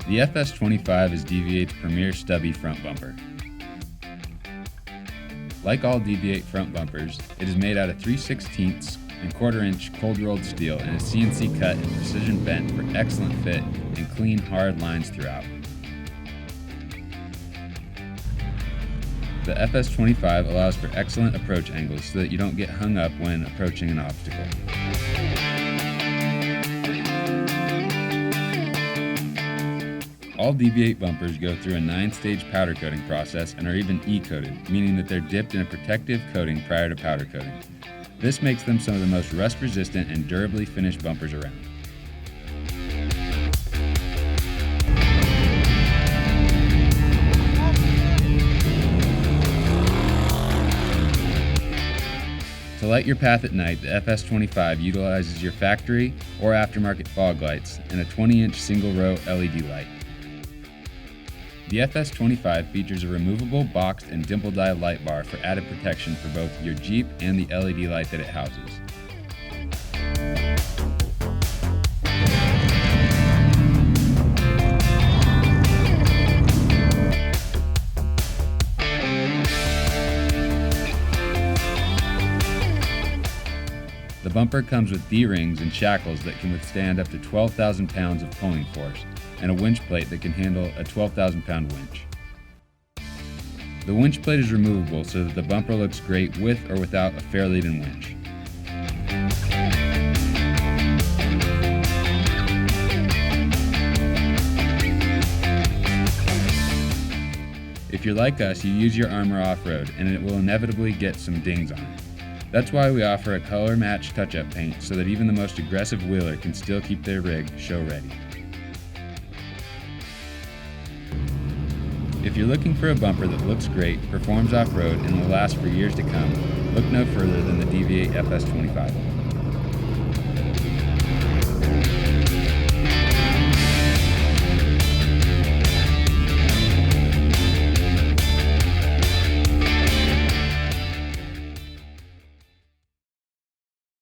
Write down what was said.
The FS-25 is DV8's premier stubby front bumper. Like all DV8 front bumpers, it is made out of 3/16 and 1/4 inch cold rolled steel and is CNC cut and precision bent for excellent fit and clean, hard lines throughout. The FS-25 allows for excellent approach angles so that you don't get hung up when approaching an obstacle. All DV8 bumpers go through a 9-stage powder coating process and are even E-coated, meaning that they're dipped in a protective coating prior to powder coating. This makes them some of the most rust-resistant and durably finished bumpers around. To light your path at night, the FS-25 utilizes your factory or aftermarket fog lights and a 20-inch single-row LED light. The FS-25 features a removable boxed and dimple die light bar for added protection for both your Jeep and the LED light that it houses. The bumper comes with D-rings and shackles that can withstand up to 12,000 pounds of pulling force, and a winch plate that can handle a 12,000-pound winch. The winch plate is removable so that the bumper looks great with or without a fair-leading winch. If you're like us, you use your armor off-road, and it will inevitably get some dings on it. That's why we offer a color-matched touch-up paint so that even the most aggressive wheeler can still keep their rig show-ready. If you're looking for a bumper that looks great, performs off-road, and will last for years to come, look no further than the DV8 FS-25.